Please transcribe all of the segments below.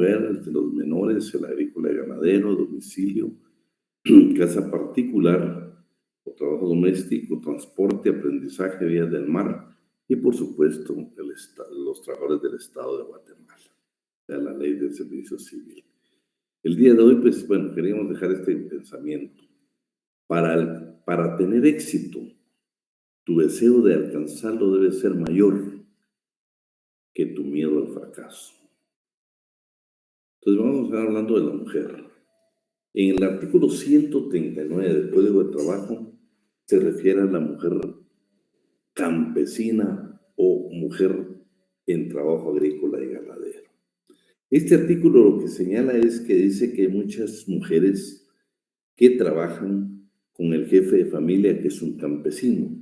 mujer, el de los menores, el agrícola y ganadero, domicilio, casa particular o trabajo doméstico, transporte, aprendizaje, vías del mar y, por supuesto, los trabajadores del Estado de Guatemala, o sea, la ley del servicio civil. El día de hoy, pues, bueno, queríamos dejar este pensamiento. Para tener éxito, tu deseo de alcanzarlo debe ser mayor que tu miedo al fracaso. Entonces, vamos a estar hablando de la mujer. En el artículo 139 del Código de Trabajo se refiere a la mujer campesina o mujer en trabajo agrícola y ganadero. Este artículo lo que señala es que dice que hay muchas mujeres que trabajan con el jefe de familia, que es un campesino,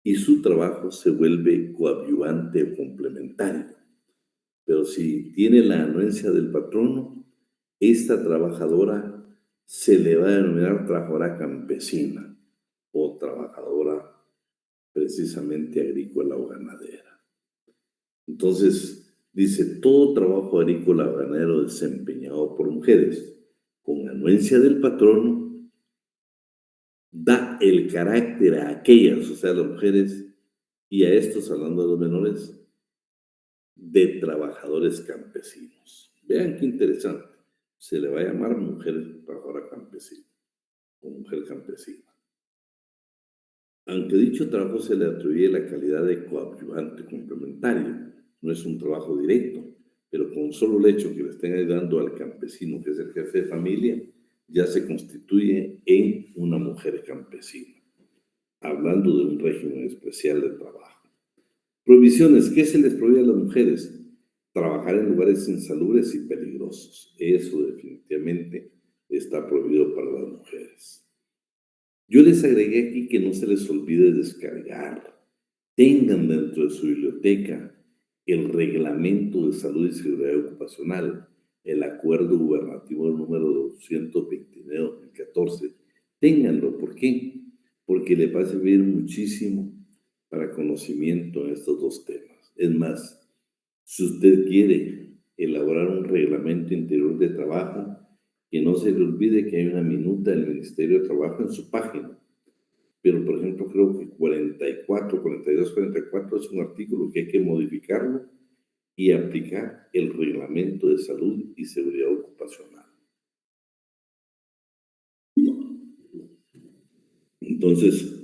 y su trabajo se vuelve coadyuvante o complementario. Pero si tiene la anuencia del patrono, esta trabajadora se le va a denominar trabajadora campesina o trabajadora precisamente agrícola o ganadera. Entonces, dice, todo trabajo agrícola o ganadero desempeñado por mujeres con anuencia del patrono da el carácter a aquellas, o sea, las mujeres, y a estos, hablando de los menores, de trabajadores campesinos. Vean qué interesante. Se le va a llamar mujer trabajadora campesina o mujer campesina. Aunque dicho trabajo se le atribuye la calidad de coadyuvante complementario, no es un trabajo directo, pero con solo el hecho que le estén ayudando al campesino, que es el jefe de familia, ya se constituye en una mujer campesina, hablando de un régimen especial de trabajo. Prohibiciones. ¿Qué se les prohíbe a las mujeres? Trabajar en lugares insalubres y peligrosos. Eso definitivamente está prohibido para las mujeres. Yo les agregué aquí que no se les olvide descargar. Tengan dentro de su biblioteca el Reglamento de Salud y Seguridad Ocupacional, el Acuerdo Gubernativo número 229 de 2014. Ténganlo. ¿Por qué? Porque le va a servir muchísimo para conocimiento en estos dos temas. Es más, si usted quiere elaborar un reglamento interior de trabajo, que no se le olvide que hay una minuta del Ministerio de Trabajo en su página. Pero, por ejemplo, creo que 44, 42, 44 es un artículo que hay que modificarlo y aplicar el Reglamento de Salud y Seguridad Ocupacional. Entonces,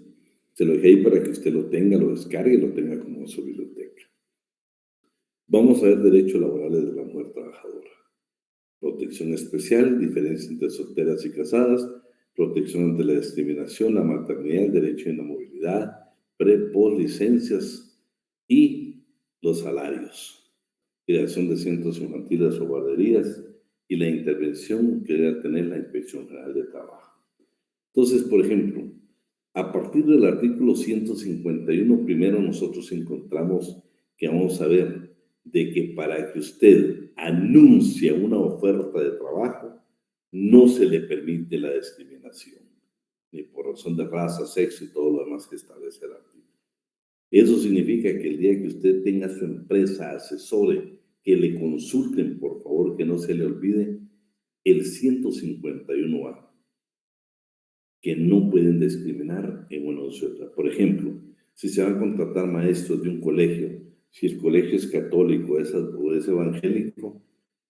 se lo dejé ahí para que usted lo tenga, lo descargue y lo tenga como su biblioteca. Vamos a ver derechos laborales de la mujer trabajadora. Protección especial, diferencia entre solteras y casadas, protección ante la discriminación, la maternidad, el derecho a la movilidad, post licencias y los salarios, creación de centros infantiles o guarderías y la intervención que debe tener la Inspección General de Trabajo. Entonces, por ejemplo, a partir del artículo 151, primero nosotros encontramos que vamos a ver de que para que usted anuncie una oferta de trabajo, no se le permite la discriminación, ni por razón de raza, sexo y todo lo demás que establece el artículo. Eso significa que el día que usted tenga su empresa, asesore, que le consulten, por favor, que no se le olvide el 151A, que no pueden discriminar en una u otra. Por ejemplo, si se van a contratar maestros de un colegio, si el colegio es católico o es evangélico,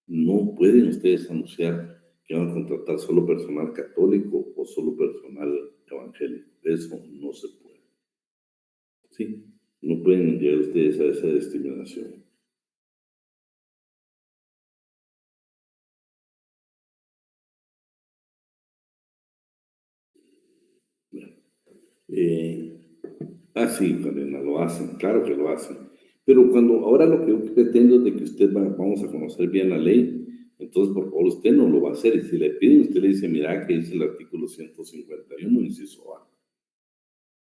no pueden ustedes anunciar que van a contratar solo personal católico o solo personal evangélico. Eso no se puede. ¿Sí? No pueden llegar ustedes a esa discriminación. Bueno, sí, Karina, lo hacen, claro que lo hacen. Pero ahora lo que yo pretendo es de que usted vamos a conocer bien la ley, entonces por favor usted no lo va a hacer. Y si le piden, usted le dice, mira, que dice el artículo 151, inciso A.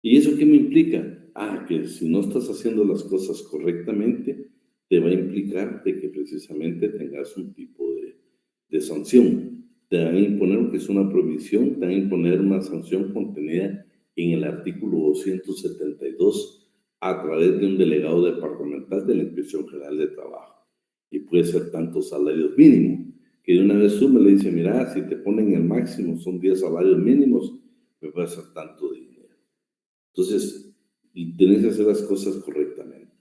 ¿Y eso qué me implica? Que si no estás haciendo las cosas correctamente, te va a implicar de que precisamente tengas un tipo de sanción. Te van a imponer lo que es una prohibición, te van a imponer una sanción contenida en el artículo 272 a través de un delegado departamental de la Inspección General de Trabajo. y puede ser tantos salarios mínimos, que de una vez suma le dice, mira, si te ponen el máximo, son 10 salarios mínimos, me puede hacer tanto dinero. Entonces, tenés que hacer las cosas correctamente.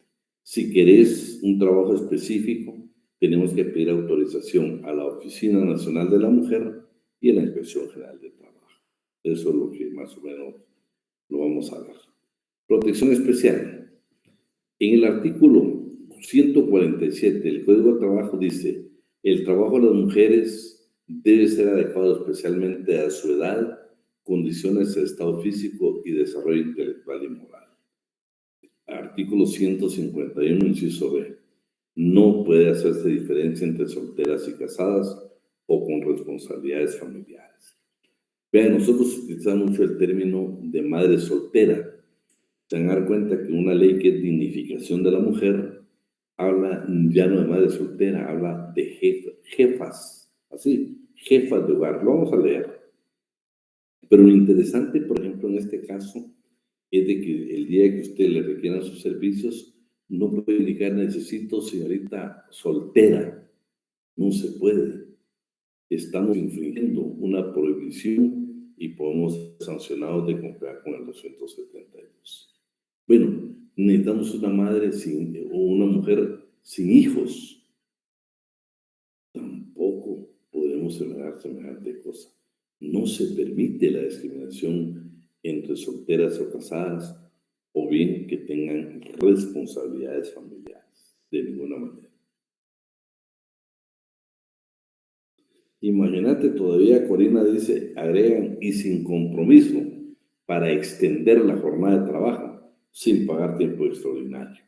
Si querés un trabajo específico, tenemos que pedir autorización a la Oficina Nacional de la Mujer y a la Inspección General de Trabajo. Eso es lo que más o menos lo vamos a ver. Protección especial. En el artículo 147 del Código de Trabajo dice, el trabajo de las mujeres debe ser adecuado especialmente a su edad, condiciones de estado físico y desarrollo intelectual y moral. Artículo 151, inciso B. No puede hacerse diferencia entre solteras y casadas o con responsabilidades familiares. Vean, nosotros utilizamos mucho el término de madre soltera. Se van a dar cuenta que una ley que es dignificación de la mujer habla ya no de madre soltera, habla de jefas, así, jefas de hogar. Lo vamos a leer. Pero lo interesante, por ejemplo, en este caso, es de que el día que usted le requieran sus servicios, no puede indicar necesito señorita soltera. No se puede. Estamos infringiendo una prohibición y podemos ser sancionados de conformidad con el 272. Bueno, necesitamos una madre o una mujer sin hijos. Tampoco podemos señalar semejante cosa. No se permite la discriminación entre solteras o casadas, o bien que tengan responsabilidades familiares, de ninguna manera. Imagínate, todavía Corina dice, agregan, y sin compromiso para extender la jornada de trabajo sin pagar tiempo extraordinario.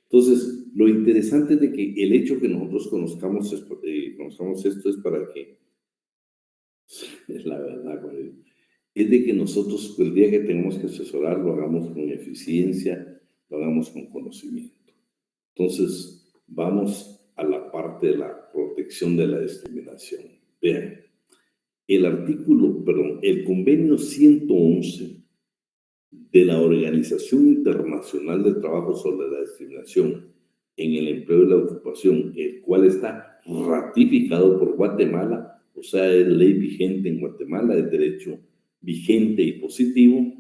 Entonces, lo interesante es de que el hecho que nosotros conozcamos esto es para que, es la verdad, es de que nosotros el día que tenemos que asesorar lo hagamos con eficiencia, lo hagamos con conocimiento. Entonces, vamos a la parte de la protección de la discriminación. Vean, el convenio 111 de la Organización Internacional del Trabajo sobre la Discriminación en el Empleo y la Ocupación, el cual está ratificado por Guatemala, o sea, es ley vigente en Guatemala, es derecho vigente y positivo.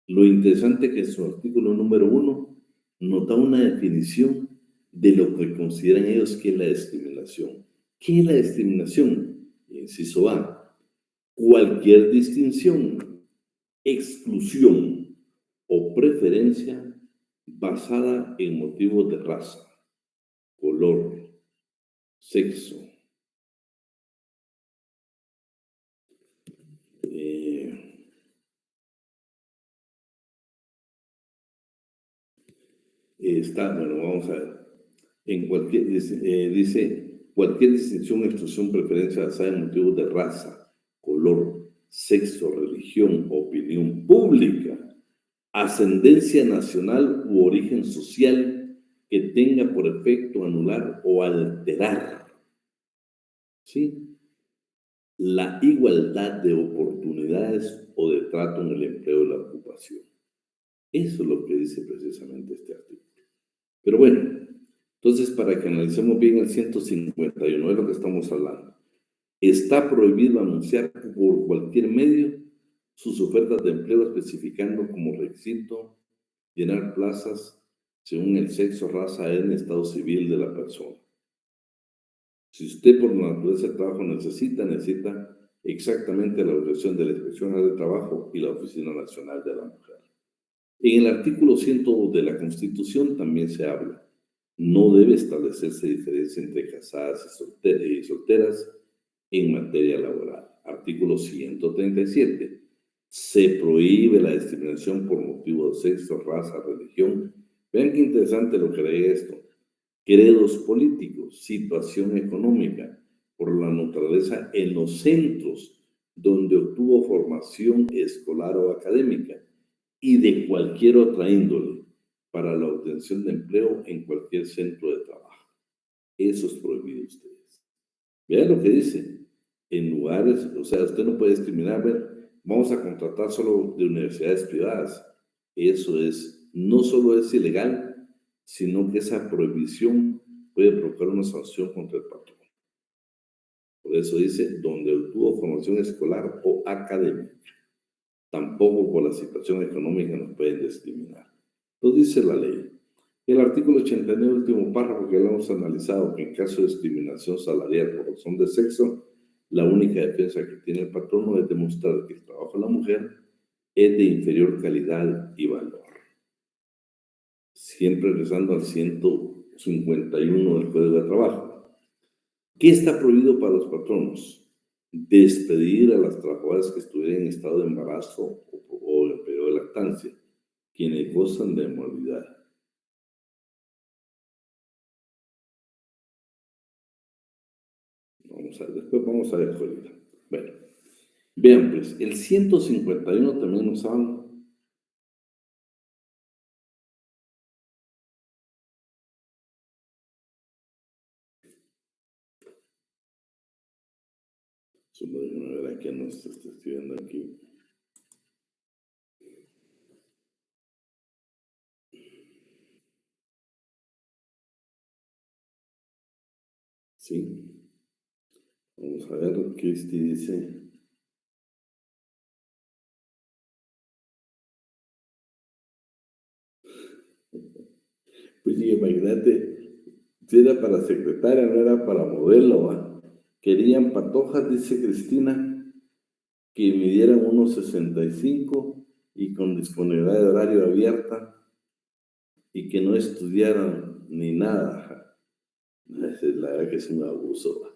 Lo interesante es que en su artículo número 1 nos da una definición de lo que consideran ellos que es la discriminación. ¿Qué es la discriminación? Inciso A, cualquier distinción, exclusión o preferencia basada en motivos de raza, color, sexo, bueno, vamos a ver. Dice cualquier distinción, exclusión, preferencia basada en motivos de raza, color, sexo, religión, opinión pública, ascendencia nacional u origen social que tenga por efecto anular o alterar, ¿sí?, la igualdad de oportunidades o de trato en el empleo y la ocupación. Eso es lo que dice precisamente este artículo. Pero bueno, entonces para que analicemos bien el 151, es lo que estamos hablando. Está prohibido anunciar por cualquier medio sus ofertas de empleo especificando como requisito llenar plazas según el sexo, raza, etnia, estado civil de la persona. Si usted por naturaleza de trabajo necesita exactamente la autorización de la Inspección General de Trabajo y la Oficina Nacional de la Mujer. En el artículo 102 de la Constitución también se habla. No debe establecerse diferencia entre casadas y solteras en materia laboral. Artículo 137. Se prohíbe la discriminación por motivo de sexo, raza, religión. Vean qué interesante lo que lee esto. Credos políticos, situación económica, por la naturaleza en los centros donde obtuvo formación escolar o académica y de cualquier otra índole para la obtención de empleo en cualquier centro de trabajo. Eso es prohibido ustedes. Vean lo que dice. En lugares, o sea, usted no puede discriminar, vamos a contratar solo de universidades privadas. Eso no solo es ilegal, sino que esa prohibición puede provocar una sanción contra el patrón. Por eso dice, donde obtuvo formación escolar o académica. Tampoco por la situación económica nos pueden discriminar. Lo dice la ley. El artículo 89, último párrafo que lo hemos analizado, que en caso de discriminación salarial por razón de sexo, la única defensa que tiene el patrono es demostrar que el trabajo de la mujer es de inferior calidad y valor. Siempre regresando al 151 del Código de Trabajo. ¿Qué está prohibido para los patronos? Despedir a las trabajadoras que estuvieran en estado de embarazo o en periodo de lactancia, quienes gozan de movilidad. Después vamos a ver ahorita. Bueno, vean pues, el 151 también nos habla. Solo déjenme ver a quién nos está escribiendo aquí. Sí. Vamos a ver qué dice. Pues sí, imagínate, si era para secretaria, no era para modelo, ¿va? Querían patojas, dice Cristina, que midieran unos 65 y con disponibilidad de horario abierta y que no estudiaran ni nada. La verdad que es un abuso, ¿va?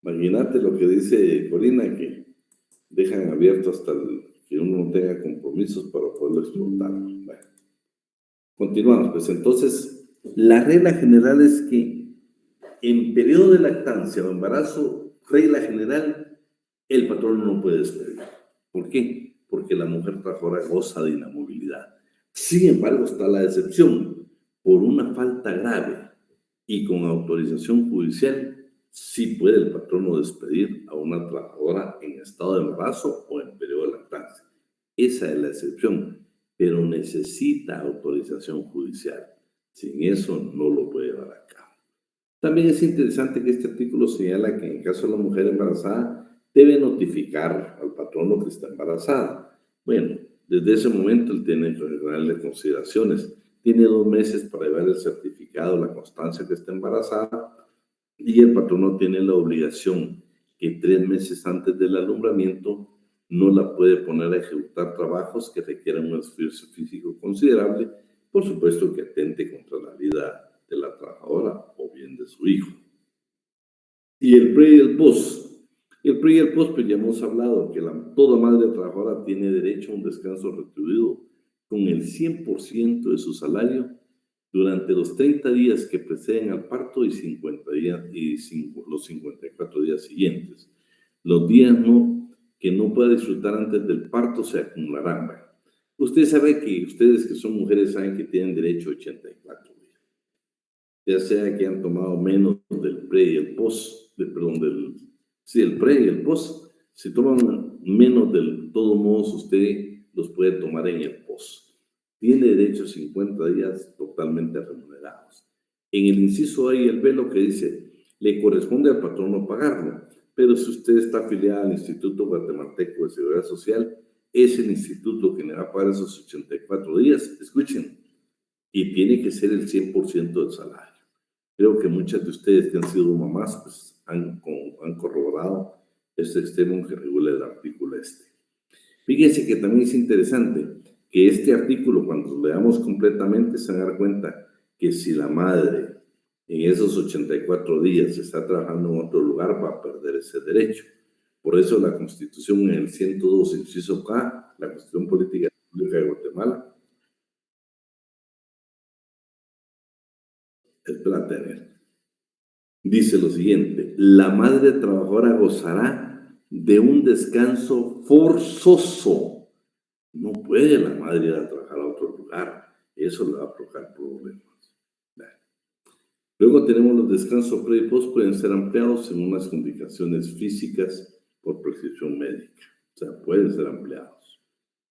Imagínate lo que dice Corina, que dejan abierto hasta que uno no tenga compromisos para poderlo explotar. Bueno, continuamos, pues entonces, la regla general es que en periodo de lactancia o embarazo, regla general, el patrón no puede despedir. ¿Por qué? Porque la mujer trabajadora goza de inamovilidad. Sin embargo, está la excepción. Por una falta grave y con autorización judicial, sí puede el patrono despedir a una trabajadora en estado de embarazo o en periodo de lactancia. Esa es la excepción, pero necesita autorización judicial. Sin eso no lo puede llevar a cabo. También es interesante que este artículo señala que en caso de la mujer embarazada debe notificar al patrono que está embarazada. Bueno, desde ese momento él tiene que darle consideraciones. Tiene 2 meses para llevar el certificado, la constancia que está embarazada, y el patrono tiene la obligación que 3 meses antes del alumbramiento no la puede poner a ejecutar trabajos que requieran un esfuerzo físico considerable, por supuesto que atente contra la vida de la trabajadora o bien de su hijo. Y el pre y el post. El pre y el post, pues ya hemos hablado que toda madre trabajadora tiene derecho a un descanso retribuido con el 100% de su salario durante los 30 días que preceden al parto y 50 días los 54 días siguientes. Los días que no pueda disfrutar antes del parto se acumularán. Usted sabe que ustedes que son mujeres saben que tienen derecho a 84 días. Ya sea que han tomado menos del pre y el post, el pre y el post. Si toman menos de todos modos, usted los puede tomar en el post. Tiene derecho a 50 días totalmente remunerados. En el inciso A y el B lo que dice, le corresponde al patrono pagarlo, pero si usted está afiliada al Instituto Guatemalteco de Seguridad Social, es el instituto que le va a pagar esos 84 días, escuchen, y tiene que ser el 100% del salario. Creo que muchas de ustedes que han sido mamás pues, han corroborado este extremo que regula el artículo este. Fíjense que también es interesante que este artículo, cuando lo leamos completamente, se van a dar cuenta que si la madre en esos 84 días está trabajando en otro lugar, va a perder ese derecho. Por eso la Constitución en el 102, inciso K, la Constitución Política Pública de Guatemala, espérate a ver, dice lo siguiente, la madre trabajadora gozará de un descanso forzoso. No puede la madre ir a trabajar a otro lugar, eso le va a provocar problemas. Luego tenemos los descansos pre y post, pueden ser ampliados en unas complicaciones físicas por prescripción médica, o sea, pueden ser ampliados.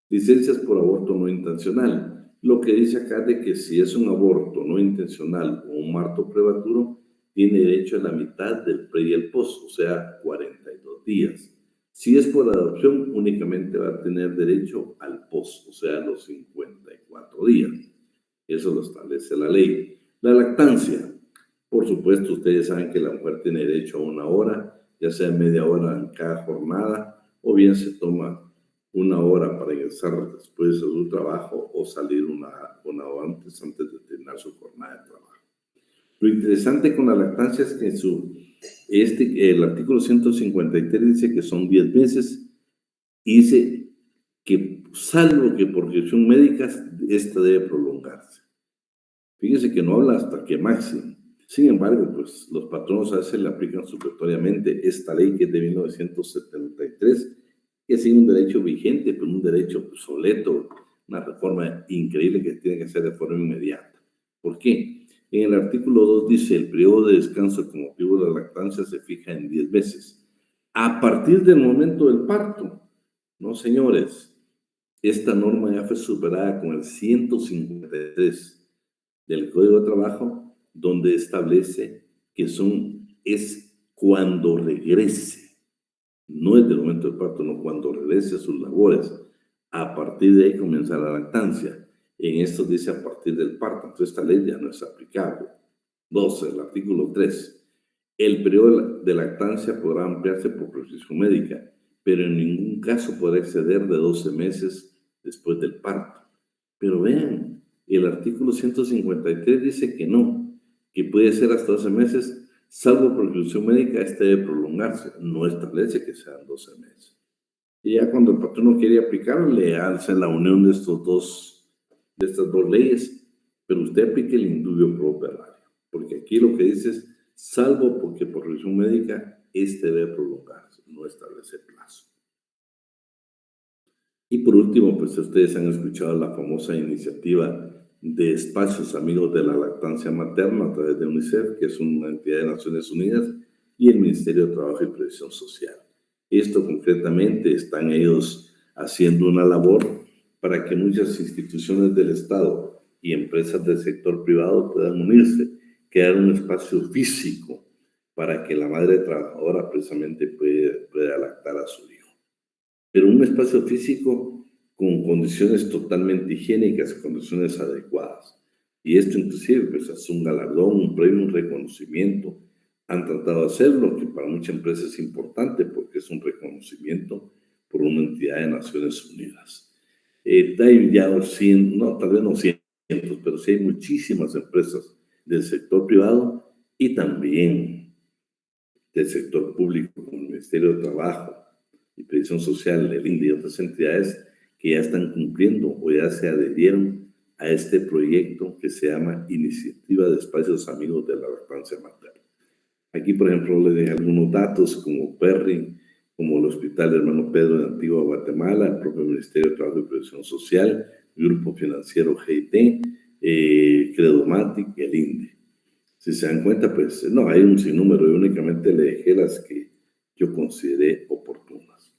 Licencias por aborto no intencional. Lo que dice acá de que si es un aborto no intencional o un parto prematuro, tiene derecho a la mitad del pre y el post, o sea, 42 días. Si es por adopción, únicamente va a tener derecho al post, o sea, los 54 días. Eso lo establece la ley. La lactancia. Por supuesto, ustedes saben que la mujer tiene derecho a 1 hora, ya sea media hora en cada jornada, o bien se toma 1 hora para ingresar después de su trabajo o salir una hora antes de terminar su jornada de trabajo. Lo interesante con la lactancia es que el artículo 153 dice que son 10 meses y dice que, salvo que por cuestión médica, esta debe prolongarse. Fíjense que no habla hasta que máximo. Sin embargo, pues los patronos a veces le aplican supletoriamente esta ley que es de 1973, que sigue un derecho vigente, pero un derecho obsoleto, una reforma increíble que tiene que ser de forma inmediata. ¿Por qué? En el artículo 2 dice, el periodo de descanso con motivo de la lactancia se fija en 10 meses. A partir del momento del parto, no señores, esta norma ya fue superada con el 153 del Código de Trabajo, donde establece que es cuando regrese, no es del momento del parto, no, cuando regrese a sus labores. A partir de ahí comienza la lactancia. En esto dice a partir del parto, entonces esta ley ya no es aplicable. 12, el artículo 3. El periodo de lactancia podrá ampliarse por prescripción médica, pero en ningún caso podrá exceder de 12 meses después del parto. Pero vean, el artículo 153 dice que no, que puede ser hasta 12 meses, salvo por prescripción médica, este debe prolongarse. No establece que sean 12 meses. Y ya cuando el patrón quiere aplicarlo, le hace la unión de estas dos leyes, pero usted aplique el indubio pro operario, porque aquí lo que dice es, salvo porque por revisión médica, este debe prolongarse, no establece plazo. Y por último, pues ustedes han escuchado la famosa iniciativa de espacios amigos de la lactancia materna a través de UNICEF, que es una entidad de Naciones Unidas, y el Ministerio de Trabajo y Previsión Social. Esto concretamente están ellos haciendo una labor para que muchas instituciones del Estado y empresas del sector privado puedan unirse, crear un espacio físico para que la madre trabajadora precisamente pueda lactar a su hijo. Pero un espacio físico con condiciones totalmente higiénicas, condiciones adecuadas. Y esto inclusive pues, es un galardón, un premio, un reconocimiento. Han tratado de hacerlo, que para mucha empresa es importante porque es un reconocimiento por una entidad de Naciones Unidas. Hay ya tal vez no cientos, pero sí hay muchísimas empresas del sector privado y también del sector público, como el Ministerio de Trabajo y Previsión Social, el INDE y otras entidades que ya están cumpliendo o ya se adherieron a este proyecto que se llama Iniciativa de Espacios Amigos de la Lactancia Materna. Aquí, por ejemplo, les dejo algunos datos como PERRI, como el Hospital Hermano Pedro de Antigua Guatemala, el propio Ministerio de Trabajo y Previsión Social, el Grupo Financiero GIT, Credomatic y el INDE. Si se dan cuenta, pues no, hay un sinnúmero y únicamente le dejé las que yo consideré oportunas.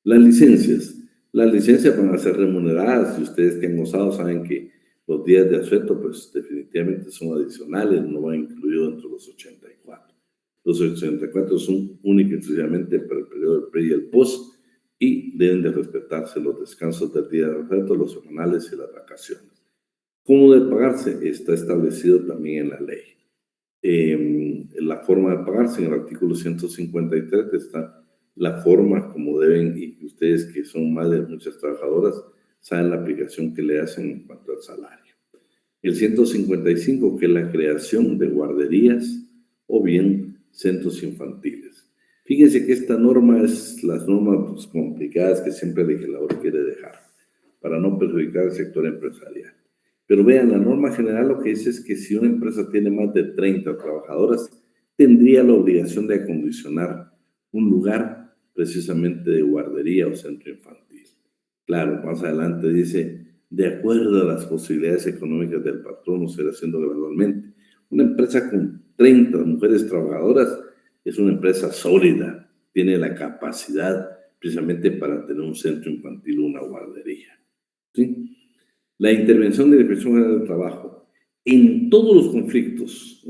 Las licencias van a ser remuneradas y ustedes que han gozado saben que los días de asueto pues definitivamente son adicionales, no van incluidos dentro de los 84. Los 84 son únicamente y exclusivamente para el periodo del pre y el post y deben de respetarse los descansos del día de asueto, los semanales y las vacaciones. ¿Cómo debe pagarse? Está establecido también en la ley. La forma de pagarse en el artículo 153 está la forma como deben, y ustedes que son madres, muchas trabajadoras, saben la aplicación que le hacen en cuanto al salario. El 155, que es la creación de guarderías o bien centros infantiles. Fíjense que esta norma es las normas pues, complicadas que siempre el legislador quiere dejar para no perjudicar al sector empresarial. Pero vean, la norma general lo que dice es que si una empresa tiene más de 30 trabajadoras, tendría la obligación de acondicionar un lugar precisamente de guardería o centro infantil. Claro, más adelante dice, de acuerdo a las posibilidades económicas del patrón, será haciéndolo gradualmente. Una empresa con 30 mujeres trabajadoras es una empresa sólida, tiene la capacidad precisamente para tener un centro infantil o una guardería. ¿Sí? La intervención de la Dirección General del Trabajo en todos los conflictos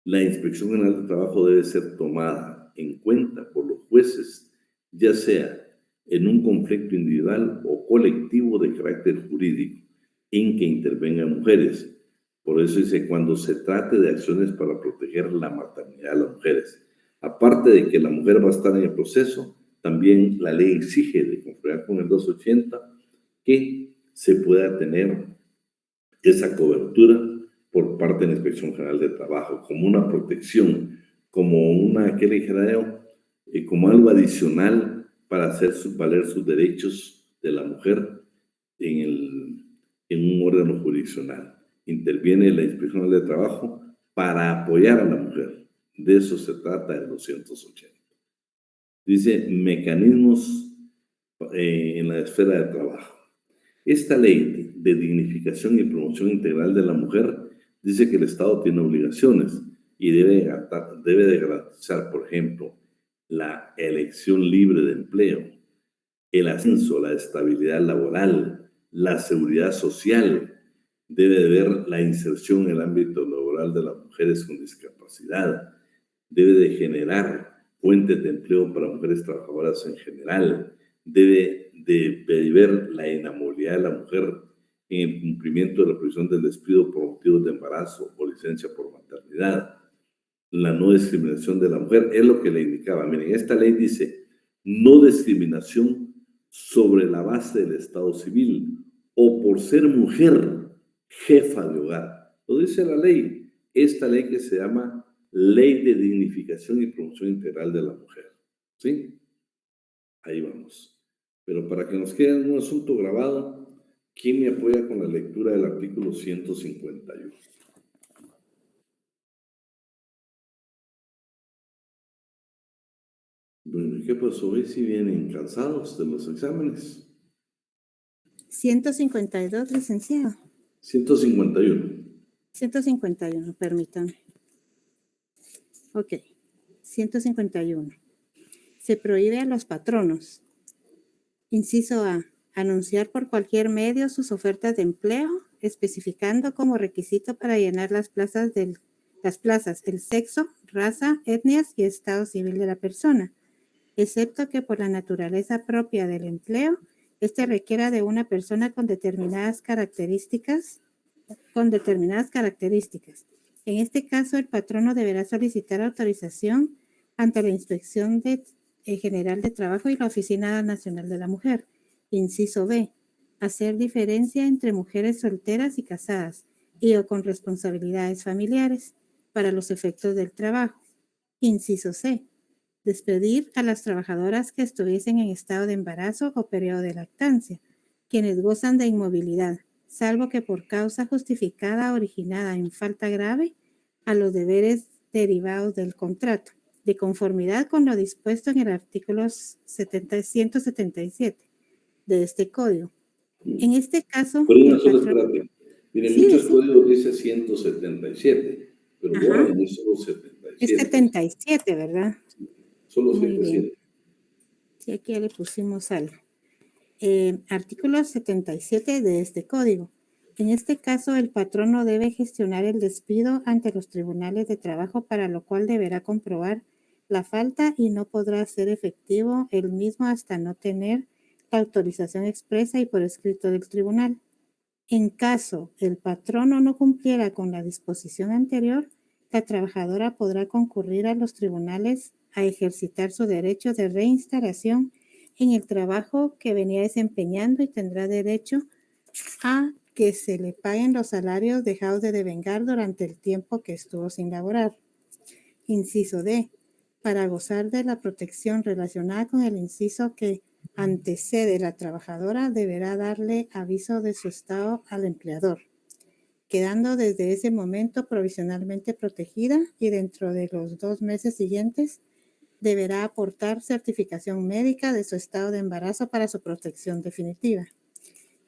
La Inspección General de Trabajo debe ser tomada en cuenta por los jueces, ya sea en un conflicto individual o colectivo de carácter jurídico en que intervengan mujeres. Por eso dice, cuando se trate de acciones para proteger la maternidad de las mujeres. Aparte de que la mujer va a estar en el proceso, también la ley exige, de conformidad con el 280, que se pueda tener esa cobertura por parte de la Inspección General de Trabajo, como una protección, como una, ¿qué le dijera yo? Como algo adicional para hacer valer sus derechos de la mujer en un órgano jurisdiccional. Interviene la Inspección General de Trabajo para apoyar a la mujer. De eso se trata el 280. Dice mecanismos en la esfera de trabajo. Esta ley de dignificación y promoción integral de la mujer dice que el Estado tiene obligaciones y debe de garantizar, por ejemplo, la elección libre de empleo, el ascenso, la estabilidad laboral, la seguridad social, debe de ver la inserción en el ámbito laboral de las mujeres con discapacidad, debe de generar fuentes de empleo para mujeres trabajadoras en general, debe de ver la inmovilidad de la mujer en el cumplimiento de la prohibición del despido por motivos de embarazo o licencia por maternidad, la no discriminación de la mujer, es lo que le indicaba. Miren, esta ley dice no discriminación sobre la base del estado civil o por ser mujer jefa de hogar. Lo dice la ley, esta ley que se llama Ley de Dignificación y Promoción Integral de la Mujer. ¿Sí? Ahí vamos. Pero para que nos quede un asunto grabado, ¿quién me apoya con la lectura del artículo 151? Bueno, ¿qué pasó? Hoy si vienen cansados de los exámenes. 152, licenciado. 151. 151, permítame. Ok, 151. Se prohíbe a los patronos. Inciso A. Anunciar por cualquier medio sus ofertas de empleo, especificando como requisito para llenar las plazas el sexo, raza, etnias y estado civil de la persona, excepto que por la naturaleza propia del empleo, este requiera de una persona con determinadas características. En este caso, el patrono deberá solicitar autorización ante la Inspección General de Trabajo y la Oficina Nacional de la Mujer. Inciso B. Hacer diferencia entre mujeres solteras y casadas y o con responsabilidades familiares para los efectos del trabajo. Inciso C. Despedir a las trabajadoras que estuviesen en estado de embarazo o periodo de lactancia, quienes gozan de inmovilidad, salvo que por causa justificada originada en falta grave a los deberes derivados del contrato, de conformidad con lo dispuesto en el artículo 177 de este código. En este caso, Pero espérate. Miren, sí, muchos códigos dice 177, pero bueno, no es solo 77. Es 77, ¿verdad? Solo Muy 77. bien. Sí, aquí ya le pusimos algo. Artículo 77 de este código. En este caso, el patrono debe gestionar el despido ante los tribunales de trabajo, para lo cual deberá comprobar la falta y no podrá ser efectivo el mismo hasta no tener la autorización expresa y por escrito del tribunal. En caso el patrono no cumpliera con la disposición anterior, la trabajadora podrá concurrir a los tribunales a ejercitar su derecho de reinstalación en el trabajo que venía desempeñando y tendrá derecho a que se le paguen los salarios dejados de devengar durante el tiempo que estuvo sin laborar. Inciso D. Para gozar de la protección relacionada con el inciso que antecede, la trabajadora deberá darle aviso de su estado al empleador, quedando desde ese momento provisionalmente protegida, y dentro de los 2 meses siguientes deberá aportar certificación médica de su estado de embarazo para su protección definitiva.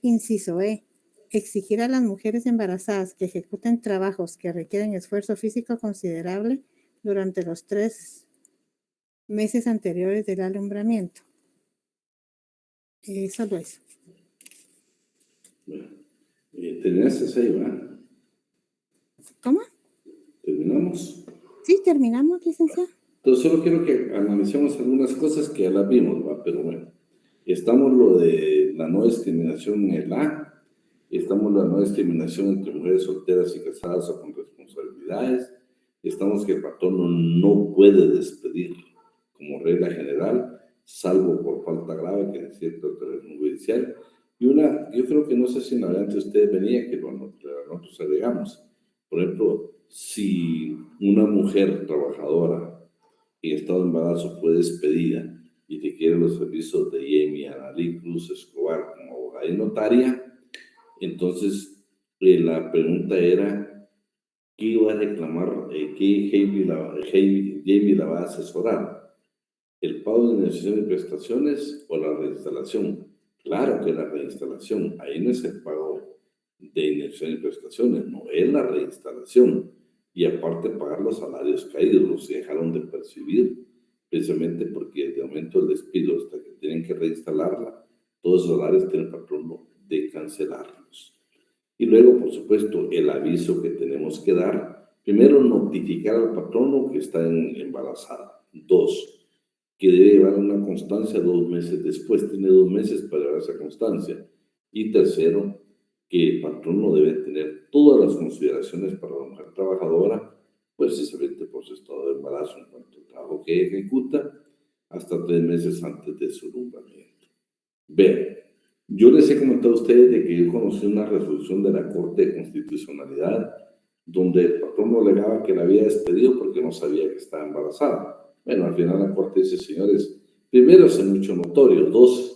Inciso E. Exigir a las mujeres embarazadas que ejecuten trabajos que requieren esfuerzo físico considerable durante los 3 meses anteriores del alumbramiento. Solo eso. Bueno, terminaste ahí, ¿verdad? ¿Cómo? Terminamos. Sí, terminamos, licenciado. Entonces, solo quiero que analicemos algunas cosas que ya las vimos, ¿va? Pero bueno, estamos lo de la no discriminación en el A, estamos la no discriminación entre mujeres solteras y casadas o con responsabilidades, estamos que el patrón no puede despedir como regla general, salvo por falta grave que es cierto el terrorismo judicial. Y una, yo creo que no sé si en adelante ustedes venía que nosotros agregamos. Por ejemplo, si una mujer trabajadora en estado de embarazo fue despedida y te quieren los servicios de Yemi, Analí Cruz Escobar como abogada y notaria, entonces la pregunta era, ¿qué iba a reclamar? ¿Qué Jamie la va a asesorar? ¿El pago de indemnización y prestaciones o la reinstalación? Claro que la reinstalación, ahí no es el pago de indemnización y prestaciones, no, es la reinstalación. Y aparte pagar los salarios caídos, los que dejaron de percibir, precisamente porque de momento del despido hasta que tienen que reinstalarla, todos esos salarios tiene el patrono de cancelarlos. Y luego, por supuesto, el aviso que tenemos que dar. Primero, notificar al patrono que está embarazada. 2, que debe llevar una constancia 2 meses después. Tiene 2 meses para llevar esa constancia. Y tercero, que el patrono debe tener todas las consideraciones para la mujer trabajadora, precisamente por su estado de embarazo en cuanto al trabajo que ejecuta, hasta 3 meses antes de su nombramiento. Vean, yo les he comentado a ustedes de que yo conocí una resolución de la Corte de Constitucionalidad donde el patrón no alegaba que la había despedido porque no sabía que estaba embarazada. Bueno, al final la Corte dice, señores, primero es mucho notorio. 2,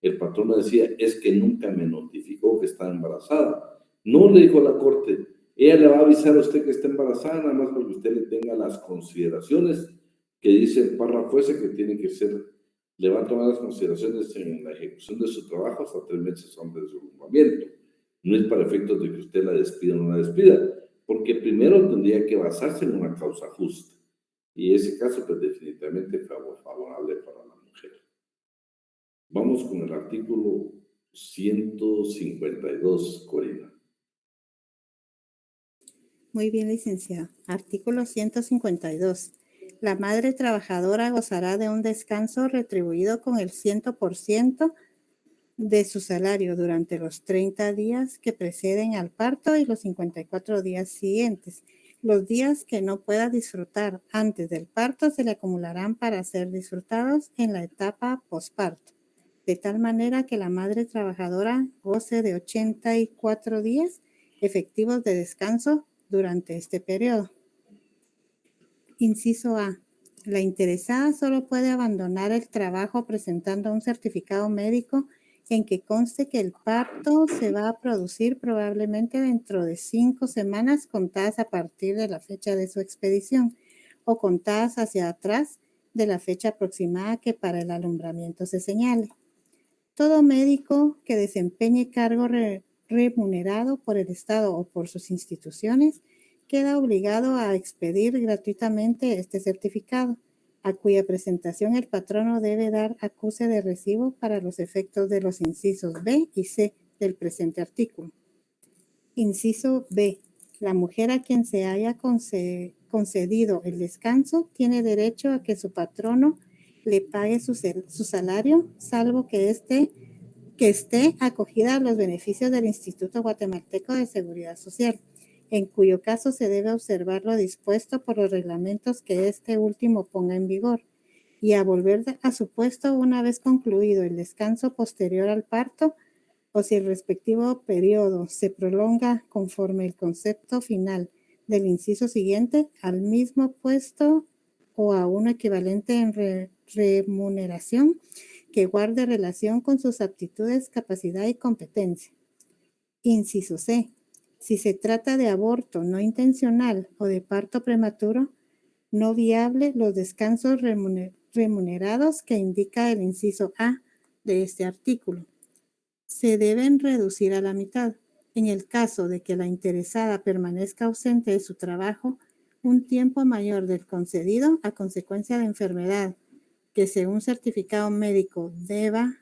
el patrón decía, es que nunca me notificó que estaba embarazada. No le dijo a la Corte, ella le va a avisar a usted que está embarazada, nada más porque usted le tenga las consideraciones que dice el párrafo ese que tiene que ser, le va a tomar las consideraciones en la ejecución de su trabajo hasta 3 meses antes de su nombramiento. No es para efectos de que usted la despida o no la despida, porque primero tendría que basarse en una causa justa. Y ese caso, pues definitivamente favorable para la mujer. Vamos con el artículo 152, Corina. Muy bien, licenciado. Artículo 152. La madre trabajadora gozará de un descanso retribuido con el 100% de su salario durante los 30 días que preceden al parto y los 54 días siguientes. Los días que no pueda disfrutar antes del parto se le acumularán para ser disfrutados en la etapa posparto, de tal manera que la madre trabajadora goce de 84 días efectivos de descanso durante este periodo. Inciso A. La interesada solo puede abandonar el trabajo presentando un certificado médico en que conste que el parto se va a producir probablemente dentro de 5 semanas contadas a partir de la fecha de su expedición o contadas hacia atrás de la fecha aproximada que para el alumbramiento se señale. Todo médico que desempeñe cargo remunerado por el Estado o por sus instituciones queda obligado a expedir gratuitamente este certificado, a cuya presentación el patrono debe dar acuse de recibo para los efectos de los incisos B y C del presente artículo. Inciso B. La mujer a quien se haya concedido el descanso tiene derecho a que su patrono le pague su salario, salvo que esté acogida a los beneficios del Instituto Guatemalteco de Seguridad Social, en cuyo caso se debe observar lo dispuesto por los reglamentos que este último ponga en vigor, y a volver a su puesto una vez concluido el descanso posterior al parto, o si el respectivo periodo se prolonga conforme el concepto final del inciso siguiente, al mismo puesto o a uno equivalente en remuneración que guarde relación con sus aptitudes, capacidad y competencia. Inciso C. Si se trata de aborto no intencional o de parto prematuro, no viable, los descansos remunerados que indica el inciso A de este artículo se deben reducir a la mitad. En el caso de que la interesada permanezca ausente de su trabajo un tiempo mayor del concedido a consecuencia de enfermedad, que según certificado médico deba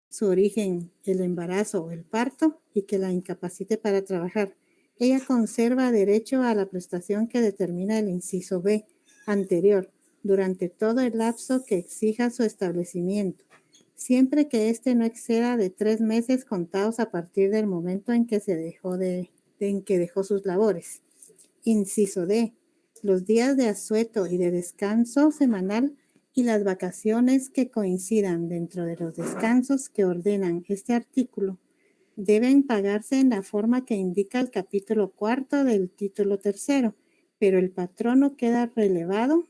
su origen el embarazo o el parto y que la incapacite para trabajar, ella conserva derecho a la prestación que determina el inciso B anterior durante todo el lapso que exija su establecimiento, siempre que éste no exceda de 3 meses contados a partir del momento en que dejó sus labores. Inciso D. Los días de asueto y de descanso semanal y las vacaciones que coincidan dentro de los descansos que ordenan este artículo deben pagarse en la forma que indica el capítulo 4 del título 3, pero el patrono queda relevado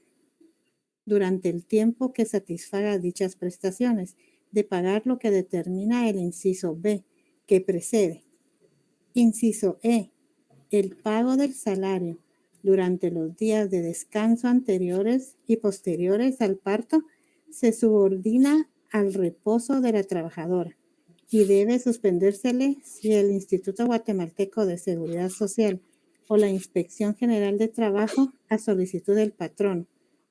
durante el tiempo que satisfaga dichas prestaciones, de pagar lo que determina el inciso B, que precede. Inciso E. El pago del salario durante los días de descanso anteriores y posteriores al parto se subordina al reposo de la trabajadora y debe suspendérsele si el Instituto Guatemalteco de Seguridad Social o la Inspección General de Trabajo, a solicitud del patrono,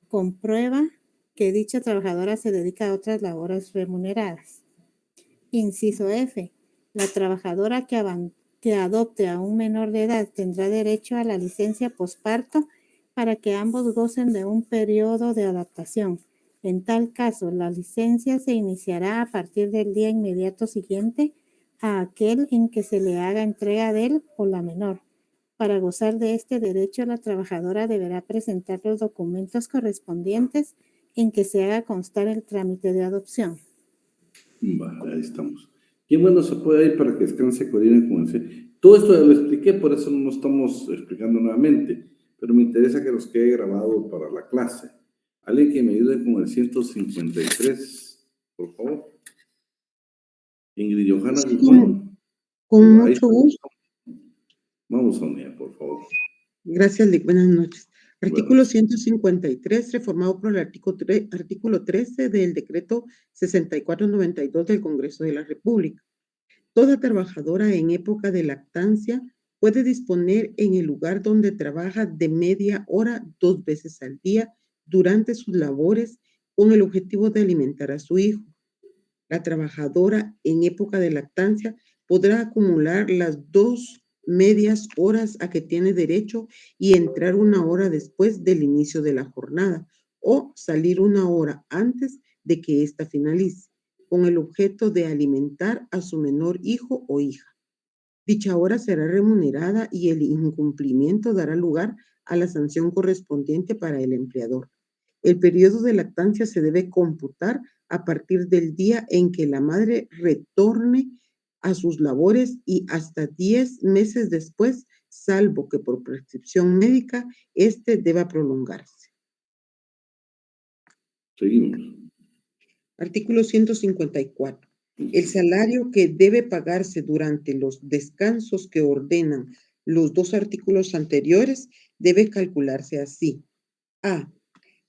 comprueba que dicha trabajadora se dedica a otras labores remuneradas. Inciso F. La trabajadora que adopte a un menor de edad tendrá derecho a la licencia posparto para que ambos gocen de un periodo de adaptación. En tal caso, la licencia se iniciará a partir del día inmediato siguiente a aquel en que se le haga entrega de él o la menor. Para gozar de este derecho, la trabajadora deberá presentar los documentos correspondientes en que se haga constar el trámite de adopción. Vale, ahí estamos. ¿Quién bueno se puede ir para que descanse, coordine con el... Todo esto ya lo expliqué, por eso no lo estamos explicando nuevamente, pero me interesa que nos quede grabado para la clase. Alguien que me ayude con el 153, por favor. Ingrid Johanna Guzmán. Con mucho gusto. Vamos, Sonia, por favor. Gracias, Lic. Buenas noches. Artículo 153, reformado por el artículo 13 del decreto 6492 del Congreso de la República. Toda trabajadora en época de lactancia puede disponer en el lugar donde trabaja de media hora 2 veces al día durante sus labores con el objetivo de alimentar a su hijo. La trabajadora en época de lactancia podrá acumular las 2 medias horas a que tiene derecho y entrar 1 hora después del inicio de la jornada o salir 1 hora antes de que ésta finalice, con el objeto de alimentar a su menor hijo o hija. Dicha hora será remunerada y el incumplimiento dará lugar a la sanción correspondiente para el empleador. El periodo de lactancia se debe computar a partir del día en que la madre retorne a sus labores y hasta 10 meses después, salvo que por prescripción médica, deba prolongarse. Seguimos. Artículo 154. El salario que debe pagarse durante los descansos que ordenan los 2 artículos anteriores debe calcularse así. A.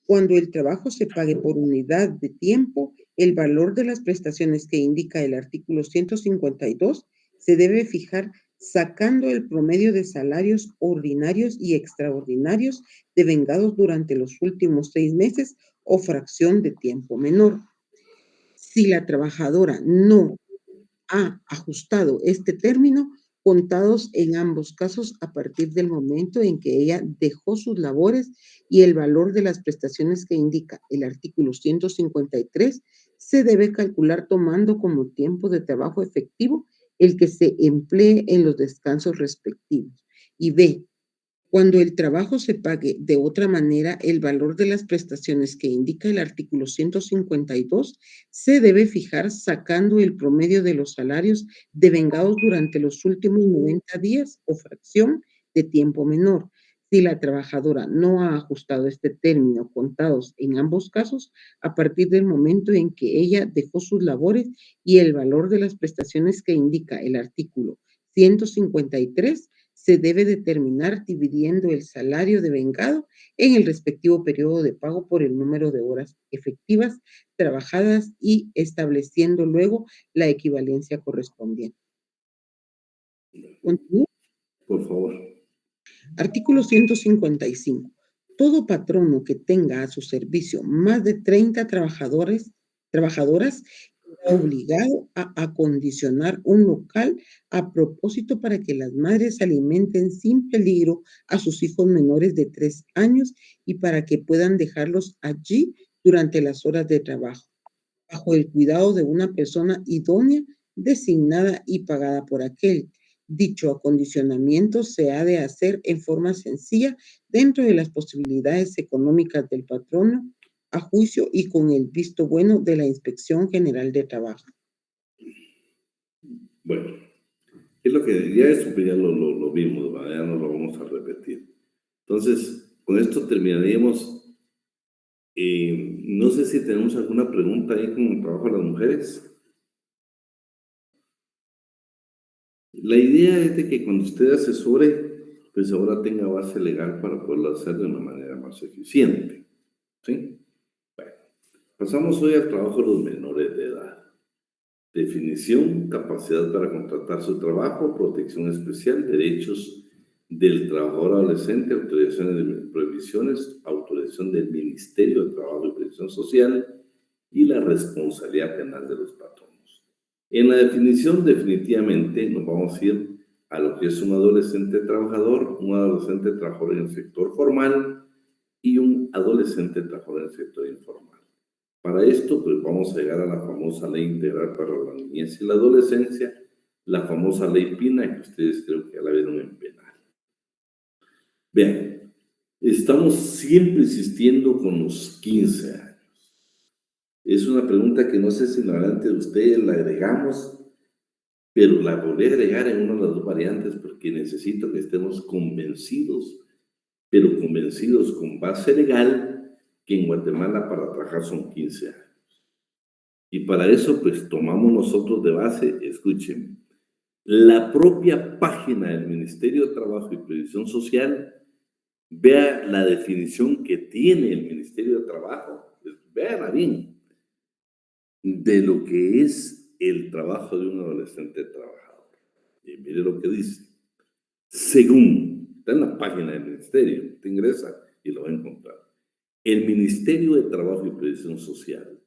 Cuando el trabajo se pague por unidad de tiempo, el valor de las prestaciones que indica el artículo 152 se debe fijar sacando el promedio de salarios ordinarios y extraordinarios devengados durante los últimos 6 meses o fracción de tiempo menor. Si la trabajadora no ha ajustado este término, contados en ambos casos a partir del momento en que ella dejó sus labores y el valor de las prestaciones que indica el artículo 153 se debe calcular tomando como tiempo de trabajo efectivo el que se emplee en los descansos respectivos. Y B, cuando el trabajo se pague de otra manera, el valor de las prestaciones que indica el artículo 152 se debe fijar sacando el promedio de los salarios devengados durante los últimos 90 días o fracción de tiempo menor. Si la trabajadora no ha ajustado este término contados en ambos casos, a partir del momento en que ella dejó sus labores y el valor de las prestaciones que indica el artículo 153 se debe determinar dividiendo el salario devengado en el respectivo periodo de pago por el número de horas efectivas trabajadas y estableciendo luego la equivalencia correspondiente. ¿Continúo? Por favor. Artículo 155. Todo patrono que tenga a su servicio más de 30 trabajadoras obligado a acondicionar un local a propósito para que las madres alimenten sin peligro a sus hijos menores de 3 años y para que puedan dejarlos allí durante las horas de trabajo, bajo el cuidado de una persona idónea, designada y pagada por aquel. Dicho acondicionamiento se ha de hacer en forma sencilla dentro de las posibilidades económicas del patrono, a juicio y con el visto bueno de la Inspección General de Trabajo. Bueno, es lo que ya eso pues ya lo vimos, ¿verdad? Ya no lo vamos a repetir. Entonces, con esto terminaríamos. No sé si tenemos alguna pregunta ahí con el trabajo de las mujeres. La idea es de que cuando usted asesore, pues ahora tenga base legal para poderlo hacer de una manera más eficiente. ¿Sí? Bueno, pasamos hoy al trabajo de los menores de edad. Definición, capacidad para contratar su trabajo, protección especial, derechos del trabajador adolescente, autorizaciones de prohibiciones, autorización del Ministerio de Trabajo y Previsión Social y la responsabilidad penal de los patronos. En la definición, definitivamente, nos vamos a ir a lo que es un adolescente trabajador en el sector formal y un adolescente trabajador en el sector informal. Para esto, pues vamos a llegar a la famosa Ley Integral para la Niñez y la Adolescencia, la famosa Ley Pina, que ustedes creo que ya la vieron en penal. Vean, estamos siempre insistiendo con los 15 años. Es una pregunta que no sé si en adelante de ustedes la agregamos, pero la volví a agregar en una de las dos variantes porque necesito que estemos convencidos, pero convencidos con base legal, que en Guatemala para trabajar son 15 años. Y para eso, pues tomamos nosotros de base, escuchen, la propia página del Ministerio de Trabajo y Previsión Social, vea la definición que tiene el Ministerio de Trabajo, pues, véanla bien, de lo que es el trabajo de un adolescente trabajador. Y mire lo que dice. Según, está en la página del Ministerio, te ingresa y lo va a encontrar. El Ministerio de Trabajo y Previsión Social,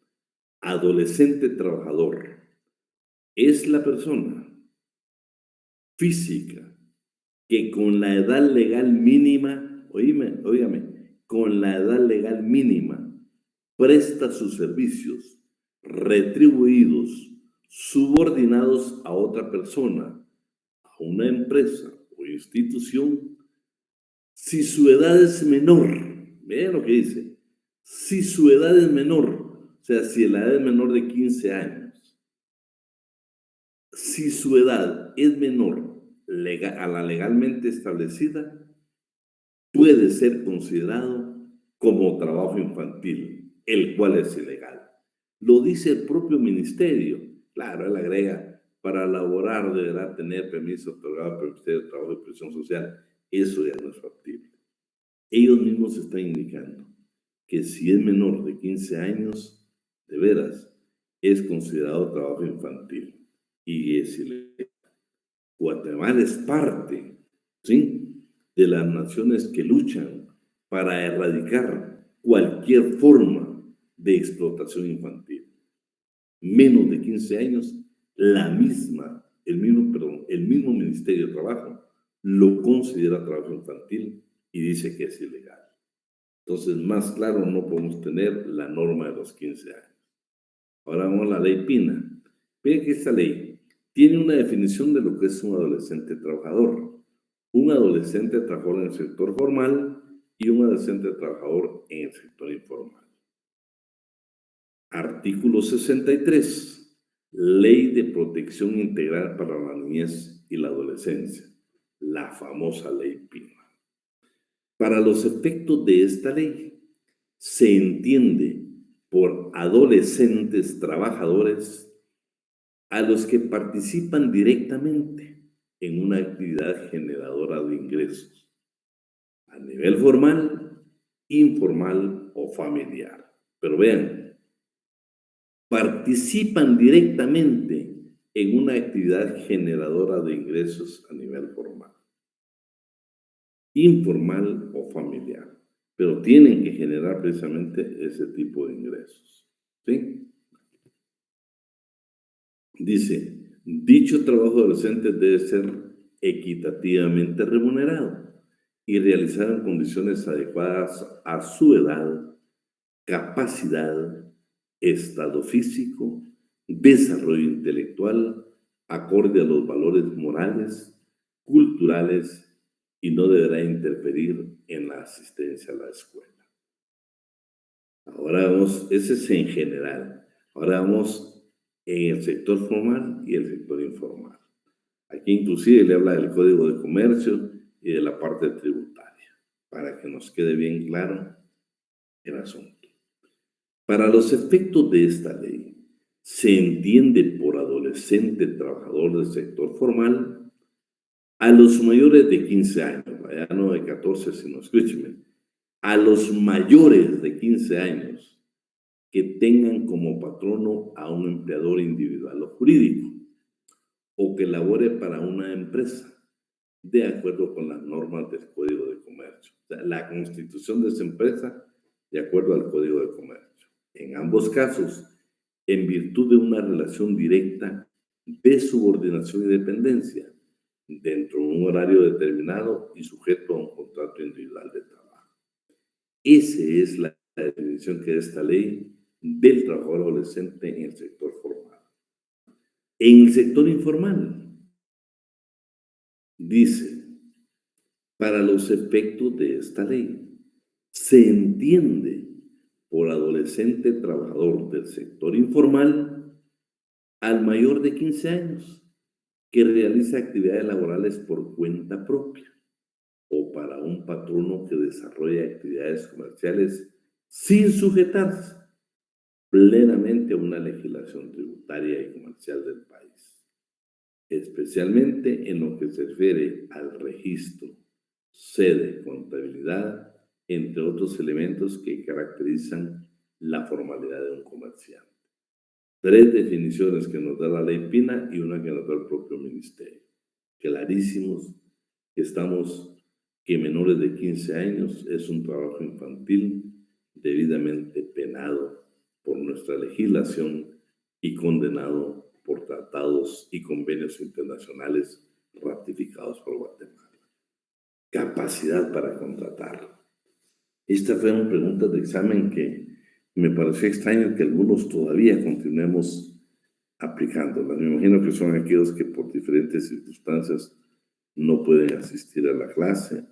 adolescente trabajador, es la persona física que con la edad legal mínima, óigame, con la edad legal mínima, presta sus servicios retribuidos, subordinados a otra persona, a una empresa o institución, si su edad es menor, vean lo que dice, si su edad es menor, o sea, si la edad es menor de 15 años, si su edad es menor a la legalmente establecida, puede ser considerado como trabajo infantil, el cual es ilegal. Lo dice el propio ministerio. Claro, él agrega, para laborar deberá tener permiso otorgado por el Ministerio de Trabajo y Previsión Social. Eso ya no es factible. Ellos mismos están indicando que si es menor de 15 años, de veras, es considerado trabajo infantil y es ilegal. Guatemala es parte, ¿sí?, de las naciones que luchan para erradicar cualquier forma de explotación infantil. Menos de 15 años, el mismo Ministerio de Trabajo lo considera trabajo infantil y dice que es ilegal. Entonces, más claro no podemos tener la norma de los 15 años. Ahora vamos a la ley Pina. Vean que esta ley tiene una definición de lo que es un adolescente trabajador. Un adolescente trabajador en el sector formal y un adolescente trabajador en el sector informal. Artículo 63. Ley de Protección Integral para la Niñez y la Adolescencia. La famosa ley Pina. Para los efectos de esta ley, se entiende por adolescentes trabajadores a los que participan directamente en una actividad generadora de ingresos, a nivel formal, informal o familiar. Pero vean, participan directamente en una actividad generadora de ingresos a nivel formal, informal o familiar, pero tienen que generar precisamente ese tipo de ingresos, ¿sí? Dice, dicho trabajo adolescente debe ser equitativamente remunerado y realizado en condiciones adecuadas a su edad, capacidad, estado físico, desarrollo intelectual, acorde a los valores morales, culturales y no deberá interferir en la asistencia a la escuela. Ahora vamos, ese es en general. Ahora vamos en el sector formal y el sector informal. Aquí inclusive le habla del Código de Comercio y de la parte tributaria, para que nos quede bien claro el asunto. Para los efectos de esta ley, se entiende por adolescente trabajador del sector formal a los mayores de 15 años, ya no de 14, sino escúcheme, a los mayores de 15 años que tengan como patrono a un empleador individual o jurídico o que labore para una empresa de acuerdo con las normas del Código de Comercio. O sea, la constitución de esa empresa de acuerdo al Código de Comercio. En ambos casos, en virtud de una relación directa de subordinación y dependencia dentro de un horario determinado y sujeto a un contrato individual de trabajo. Esa es la definición que da esta ley del trabajador adolescente en el sector formal. En el sector informal, dice, para los efectos de esta ley, se entiende por adolescente trabajador del sector informal al mayor de 15 años que realiza actividades laborales por cuenta propia o para un patrono que desarrolla actividades comerciales sin sujetarse plenamente a una legislación tributaria y comercial del país, especialmente en lo que se refiere al registro, sede, contabilidad, entre otros elementos que caracterizan la formalidad de un comerciante. 3 definiciones que nos da la ley Pina y una que nos da el propio ministerio. Clarísimos que estamos, que menores de 15 años es un trabajo infantil debidamente penado por nuestra legislación y condenado por tratados y convenios internacionales ratificados por Guatemala. Capacidad para contratar. Estas fueron preguntas de examen que me pareció extraño que algunos todavía continuemos aplicándolas. Me imagino que son aquellos que por diferentes circunstancias no pueden asistir a la clase.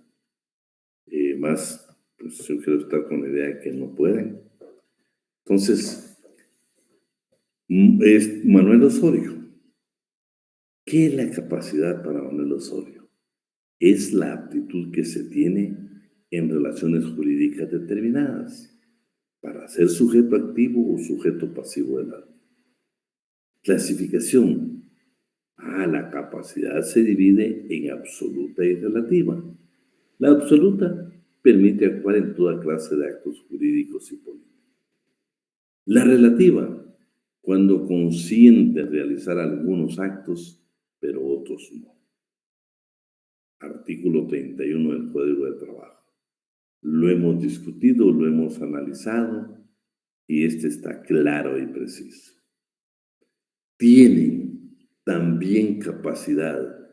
Más, pues yo quiero estar con la idea de que no pueden. Entonces, es Manuel Osorio. ¿Qué es la capacidad para Manuel Osorio? Es la aptitud que se tiene en relaciones jurídicas determinadas para ser sujeto activo o sujeto pasivo de la clasificación. La capacidad se divide en absoluta y relativa. La absoluta permite actuar en toda clase de actos jurídicos y políticos. La relativa, cuando consiente realizar algunos actos, pero otros no. Artículo 31 del Código de Trabajo. Lo hemos discutido, lo hemos analizado y este está claro y preciso. Tienen también capacidad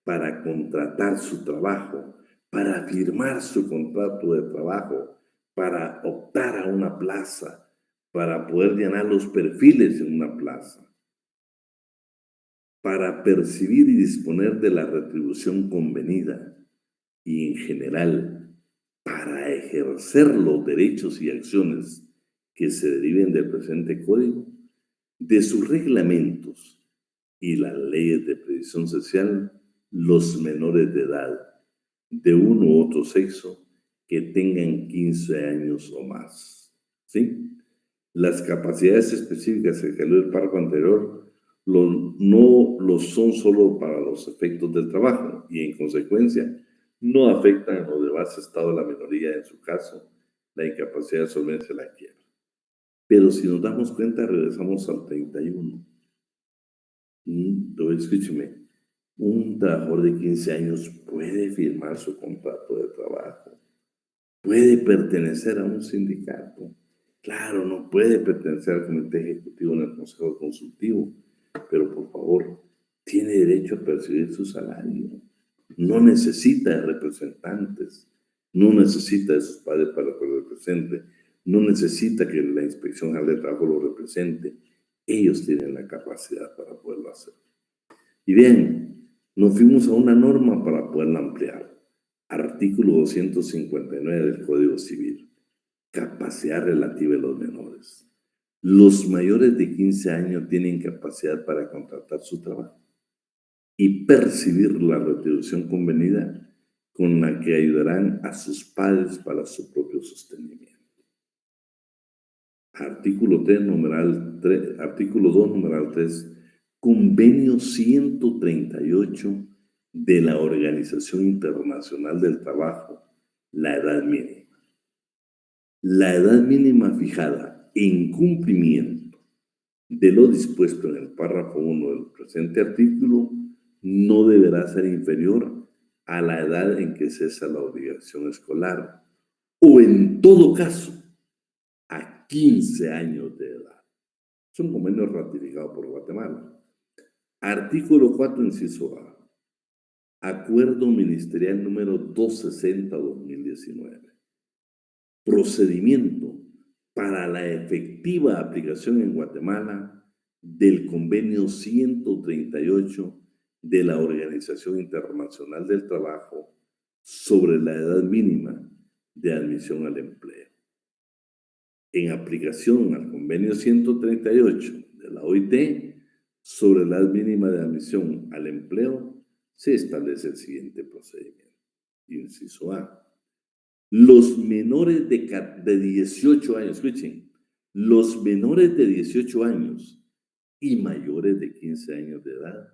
para contratar su trabajo, para firmar su contrato de trabajo, para optar a una plaza, para poder llenar los perfiles en una plaza, para percibir y disponer de la retribución convenida y en general para ejercer los derechos y acciones que se deriven del presente código, de sus reglamentos y las leyes de previsión social, los menores de edad de uno u otro sexo que tengan 15 años o más. ¿Sí? Las capacidades específicas que salió el párrafo anterior no lo son solo para los efectos del trabajo y en consecuencia no afectan a los demás estados de la minoría, en su caso, la incapacidad de solvencia la quiebra. Pero si nos damos cuenta, regresamos al 31. Escúcheme, un trabajador de 15 años puede firmar su contrato de trabajo, puede pertenecer a un sindicato. Claro, no puede pertenecer al comité ejecutivo en el consejo consultivo, pero por favor, tiene derecho a percibir su salario. No necesita de representantes, no necesita de sus padres para que lo represente, no necesita que la Inspección General de Trabajo lo represente. Ellos tienen la capacidad para poderlo hacer. Y bien, nos fuimos a una norma para poderla ampliar. Artículo 259 del Código Civil. Capacidad relativa de los menores. Los mayores de 15 años tienen capacidad para contratar su trabajo y percibir la retribución convenida con la que ayudarán a sus padres para su propio sostenimiento. Artículo 3, numeral 3, artículo 2, numeral 3, Convenio 138 de la Organización Internacional del Trabajo, la edad mínima. La edad mínima fijada en cumplimiento de lo dispuesto en el párrafo 1 del presente artículo no deberá ser inferior a la edad en que cesa la obligación escolar o en todo caso a 15 años de edad. Es un convenio ratificado por Guatemala. Artículo 4, inciso A. Acuerdo Ministerial número 260-2019. Procedimiento para la efectiva aplicación en Guatemala del Convenio 138 de la Organización Internacional del Trabajo sobre la edad mínima de admisión al empleo. En aplicación al Convenio 138 de la OIT sobre la edad mínima de admisión al empleo, se establece el siguiente procedimiento. Inciso A. Los menores de 18 años, escuchen, los menores de 18 años y mayores de 15 años de edad,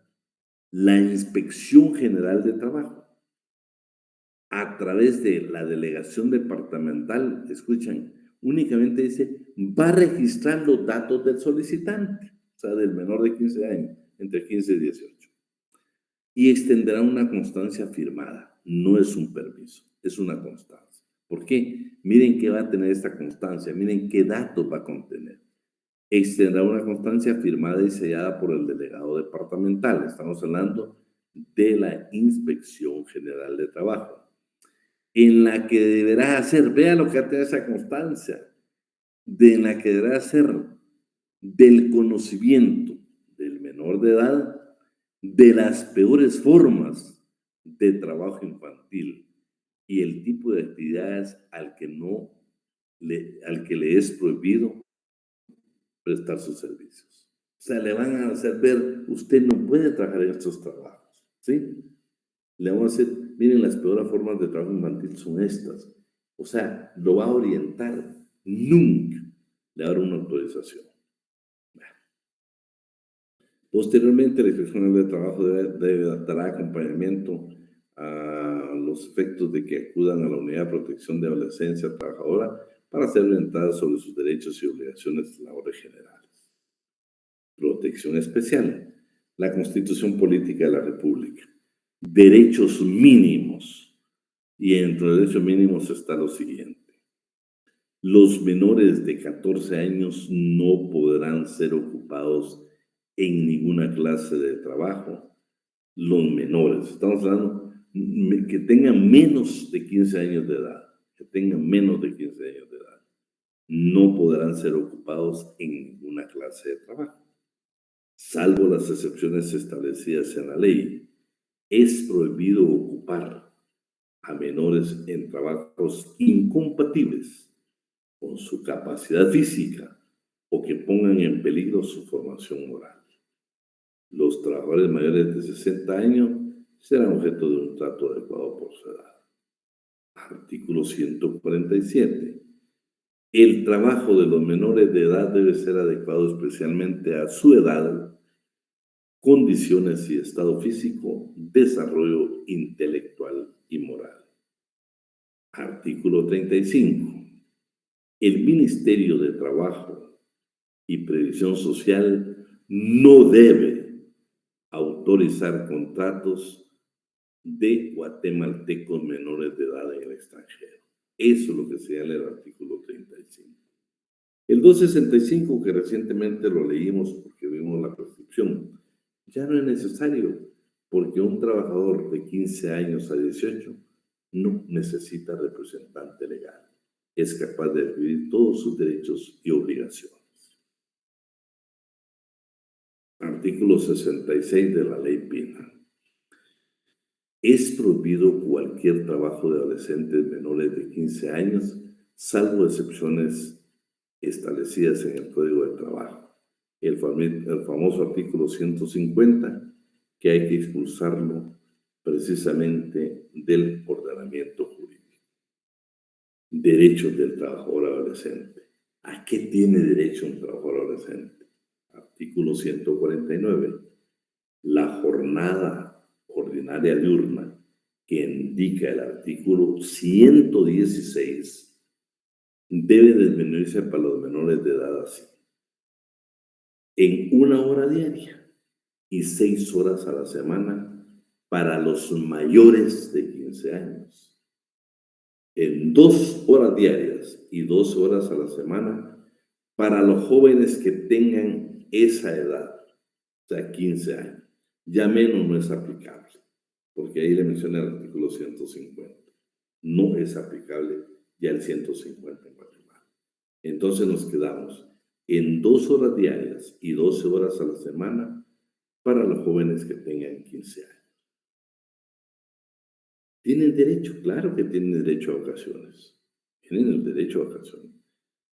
la Inspección General de Trabajo, a través de la delegación departamental, escuchen, únicamente dice, va a registrar los datos del solicitante, o sea, del menor de 15 años, entre 15 y 18. Y extenderá una constancia firmada. No es un permiso, es una constancia. ¿Por qué? Miren qué va a tener esta constancia, miren qué datos va a contener. Extenderá una constancia firmada y sellada por el delegado departamental. Estamos hablando de la Inspección General de Trabajo, en la que deberá hacer, vea lo que hace esa constancia, en la que deberá hacer del conocimiento del menor de edad de las peores formas de trabajo infantil y el tipo de actividades al que le es prohibido prestar sus servicios. O sea, le van a hacer ver, usted no puede trabajar en estos trabajos, ¿sí? Le vamos a decir, miren, las peores formas de trabajo infantil son estas. O sea, lo va a orientar, nunca le va a dar una autorización. Posteriormente, la Inspección General de Trabajo dará acompañamiento a los efectos de que acudan a la Unidad de Protección de Adolescencia Trabajadora para ser orientadas sobre sus derechos y obligaciones laborales generales. Protección especial. La Constitución Política de la República. Derechos mínimos. Y entre los derechos mínimos está lo siguiente. Los menores de 14 años no podrán ser ocupados en ninguna clase de trabajo. Los menores, estamos hablando que tengan menos de 15 años de edad, no podrán ser ocupados en ninguna clase de trabajo, salvo las excepciones establecidas en la ley. Es prohibido ocupar a menores en trabajos incompatibles con su capacidad física o que pongan en peligro su formación moral. Los trabajadores mayores de 60 años serán objeto de un trato adecuado por su edad. Artículo 147. El trabajo de los menores de edad debe ser adecuado especialmente a su edad, condiciones y estado físico, desarrollo intelectual y moral. Artículo 35. El Ministerio de Trabajo y Previsión Social no debe autorizar contratos de guatemaltecos menores de edad en el extranjero. Eso es lo que señala el artículo 35. El 265, que recientemente lo leímos porque vimos la prescripción, ya no es necesario porque un trabajador de 15 años a 18 no necesita representante legal. Es capaz de adquirir todos sus derechos y obligaciones. Artículo 66 de la Ley Penal. Es prohibido cualquier trabajo de adolescentes menores de 15 años, salvo excepciones establecidas en el Código de Trabajo. El famoso artículo 150, que hay que expulsarlo precisamente del ordenamiento jurídico. Derechos del trabajador adolescente. ¿A qué tiene derecho un trabajador adolescente? Artículo 149. La jornada ordinaria diurna que indica el artículo 116 debe disminuirse para los menores de edad así: en 1 hora diaria y 6 horas a la semana para los mayores de 15 años. En 2 horas diarias y 12 horas a la semana para los jóvenes que tengan esa edad, o sea, 15 años. Ya menos no es aplicable, porque ahí le mencioné el artículo 150. No es aplicable ya el 150 en Guatemala. Entonces nos quedamos en 2 horas diarias y 12 horas a la semana para los jóvenes que tengan 15 años. ¿Tienen derecho? Claro que tienen derecho a vacaciones. Tienen el derecho a vacaciones.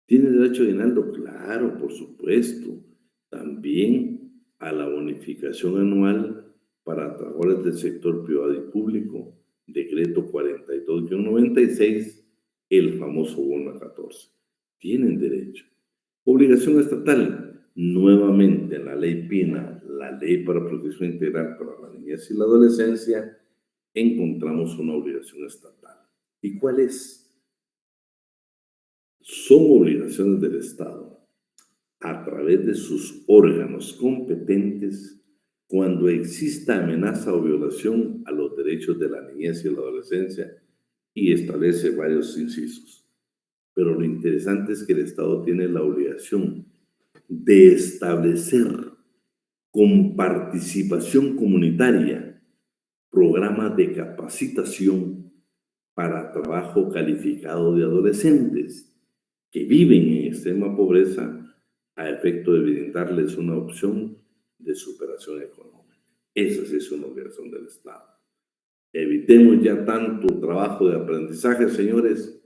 ¿Tienen derecho a aguinaldo? Claro, por supuesto. También a la bonificación anual para trabajadores del sector privado y público, decreto 42-96, el famoso bono 14. Tienen derecho. Obligación estatal, nuevamente la ley PINA, la ley para protección integral para la niñez y la adolescencia, encontramos una obligación estatal. ¿Y cuál es? Son obligaciones del Estado a través de sus órganos competentes cuando exista amenaza o violación a los derechos de la niñez y la adolescencia, y establece varios incisos. Pero lo interesante es que el Estado tiene la obligación de establecer con participación comunitaria programas de capacitación para trabajo calificado de adolescentes que viven en extrema pobreza a efecto de brindarles una opción de superación económica. Esa sí es una obligación del Estado. Evitemos ya tanto trabajo de aprendizaje, señores,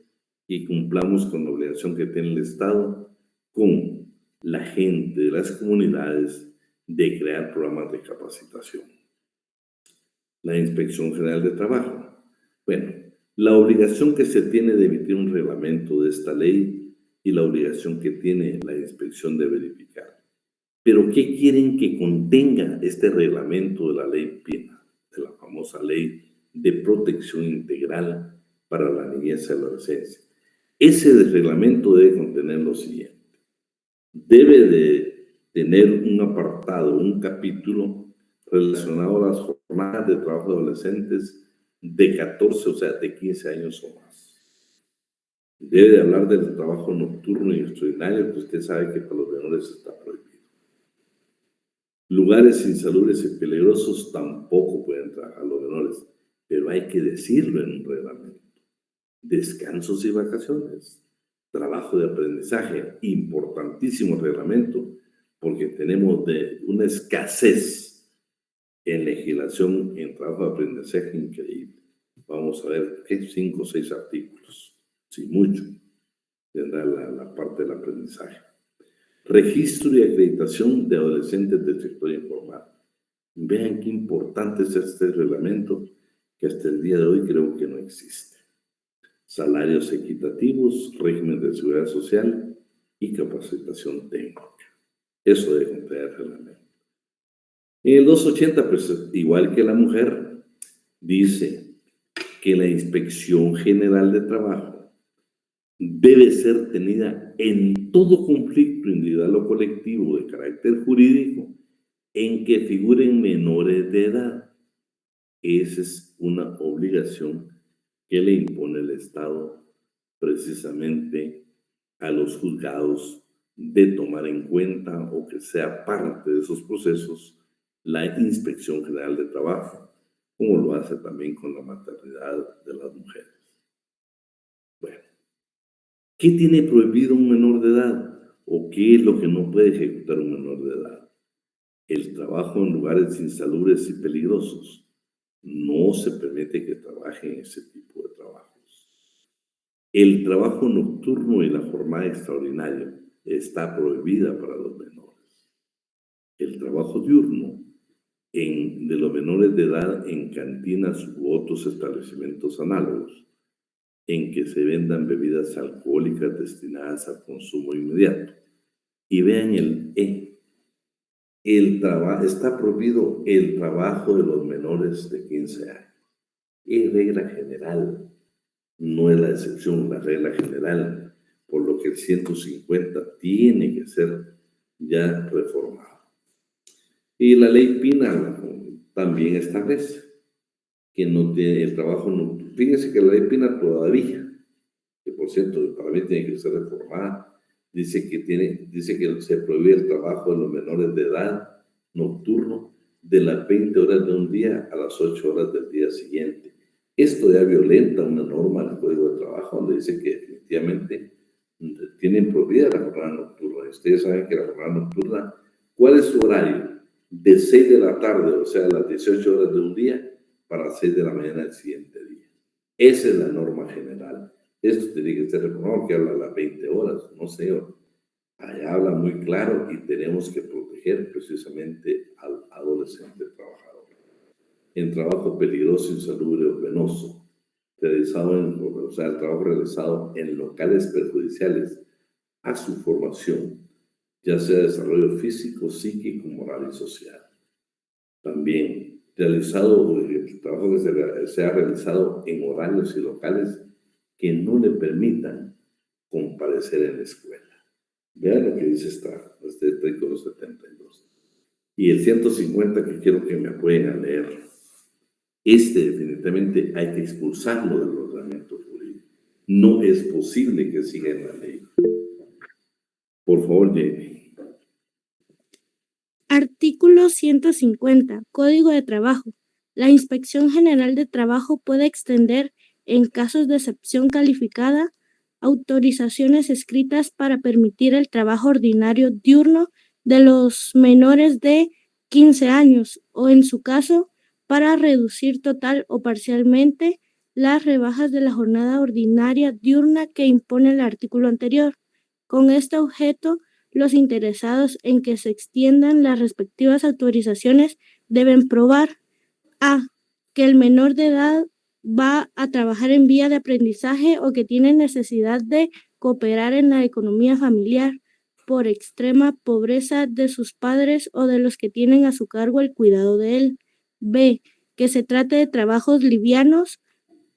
y cumplamos con la obligación que tiene el Estado con la gente de las comunidades de crear programas de capacitación. La Inspección General de Trabajo. Bueno, la obligación que se tiene de emitir un reglamento de esta ley y la obligación que tiene la inspección de verificar. Pero ¿qué quieren que contenga este reglamento de la ley PINA, de la famosa ley de protección integral para la niñez y la adolescencia? Ese reglamento debe contener lo siguiente: debe de tener un apartado, un capítulo relacionado a las jornadas de trabajo de adolescentes de 14, o sea, de 15 años o más. Debe de hablar del trabajo nocturno y extraordinario, que usted sabe que para los menores está prohibido. Lugares insalubres y peligrosos tampoco pueden trabajar los menores, pero hay que decirlo en un reglamento. Descansos y vacaciones, trabajo de aprendizaje, importantísimo reglamento, porque tenemos una escasez en legislación en trabajo de aprendizaje increíble. Vamos a ver, 5 o 6 artículos. Sí, mucho tendrá la parte del aprendizaje. Registro y acreditación de adolescentes del sector informal. Vean qué importante es este reglamento, que hasta el día de hoy creo que no existe. Salarios equitativos, régimen de seguridad social y capacitación técnica. Eso debe contener el reglamento. En el 280, pues igual que la mujer, dice que la Inspección General de Trabajo debe ser tenida en todo conflicto individual o colectivo de carácter jurídico en que figuren menores de edad. Esa es una obligación que le impone el Estado precisamente a los juzgados de tomar en cuenta o que sea parte de esos procesos la Inspección General de Trabajo, como lo hace también con la maternidad de las mujeres. Bueno, ¿qué tiene prohibido un menor de edad? ¿O qué es lo que no puede ejecutar un menor de edad? El trabajo en lugares insalubres y peligrosos. No se permite que trabaje en ese tipo de trabajos. El trabajo nocturno y la jornada extraordinaria está prohibida para los menores. El trabajo diurno de los menores de edad en cantinas u otros establecimientos análogos en que se vendan bebidas alcohólicas destinadas al consumo inmediato. Y vean el E. Está prohibido el trabajo de los menores de 15 años. Es regla general, no es la excepción, la regla general, por lo que el 150 tiene que ser ya reformado. Y la ley Pina también establece que no tiene el trabajo nocturno. Fíjense que la ley Pina todavía, que por cierto para mí tiene que ser reformada, dice que se prohíbe el trabajo de los menores de edad nocturno de las 20 horas de un día a las 8 horas del día siguiente. Esto ya violenta una norma del Código de Trabajo donde dice que definitivamente tienen prohibida la jornada nocturna. Ustedes saben que la jornada nocturna, ¿cuál es su horario? De 6 de la tarde, o sea, las 18 horas de un día, para 6 de la mañana del siguiente día. Esa es la norma general. Esto tiene que ser reformado, que habla de las 20 horas, no sé, allá habla muy claro y tenemos que proteger precisamente al adolescente trabajador. En trabajo peligroso, insalubre o penoso, el trabajo realizado en locales perjudiciales a su formación, ya sea desarrollo físico, psíquico, moral y social. También el trabajo que sea realizado en horarios y locales que no le permitan comparecer en la escuela. Vean lo que dice este artículo 72. Y el 150 que quiero que me apoyen a leer. Definitivamente hay que expulsarlo del ordenamiento jurídico. No es posible que siga en la ley. Por favor, Jenny. Artículo 150. Código de Trabajo. La Inspección General de Trabajo puede extender, en casos de excepción calificada, autorizaciones escritas para permitir el trabajo ordinario diurno de los menores de 15 años o, en su caso, para reducir total o parcialmente las rebajas de la jornada ordinaria diurna que impone el artículo anterior. Con este objeto, los interesados en que se extiendan las respectivas autorizaciones deben probar: a. que el menor de edad va a trabajar en vía de aprendizaje o que tiene necesidad de cooperar en la economía familiar por extrema pobreza de sus padres o de los que tienen a su cargo el cuidado de él. B. que se trate de trabajos livianos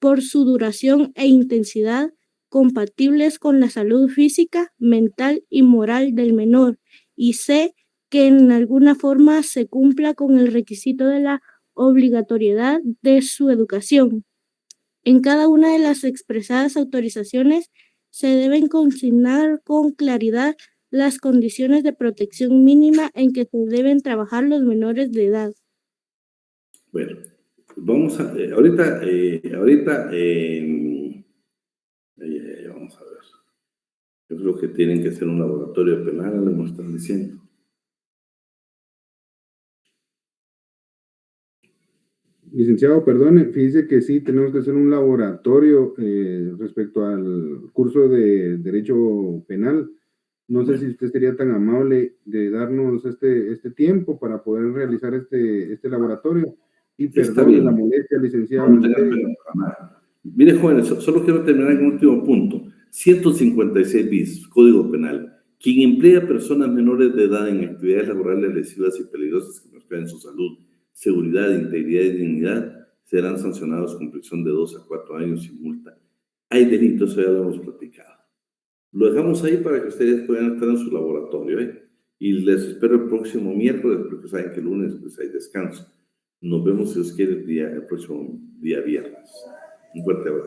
por su duración e intensidad compatibles con la salud física, mental y moral del menor. Y C. que en alguna forma se cumpla con el requisito de la obligatoriedad de su educación. En cada una de las expresadas autorizaciones se deben consignar con claridad las condiciones de protección mínima en que se deben trabajar los menores de edad. Bueno, vamos a, vamos a ver. Yo creo que tienen que ser un laboratorio penal, lo están diciendo. Licenciado, perdone, fíjese que sí, tenemos que hacer un laboratorio respecto al curso de Derecho Penal. No sé si usted sería tan amable de darnos este tiempo para poder realizar este laboratorio. Y perdone la molestia, licenciado. No, mire, jóvenes, solo quiero terminar con un último punto. 156 bis, Código Penal. Quien emplea personas menores de edad en actividades laborales lesivas y peligrosas que menoscaben su salud, seguridad, integridad y dignidad, serán sancionados con prisión de 2 a 4 años y multa. Hay delitos, ya lo hemos platicado. Lo dejamos ahí para que ustedes puedan estar en su laboratorio, y les espero el próximo miércoles, porque saben que el lunes pues hay descanso. Nos vemos, si os quiere, el próximo día viernes. Un fuerte abrazo.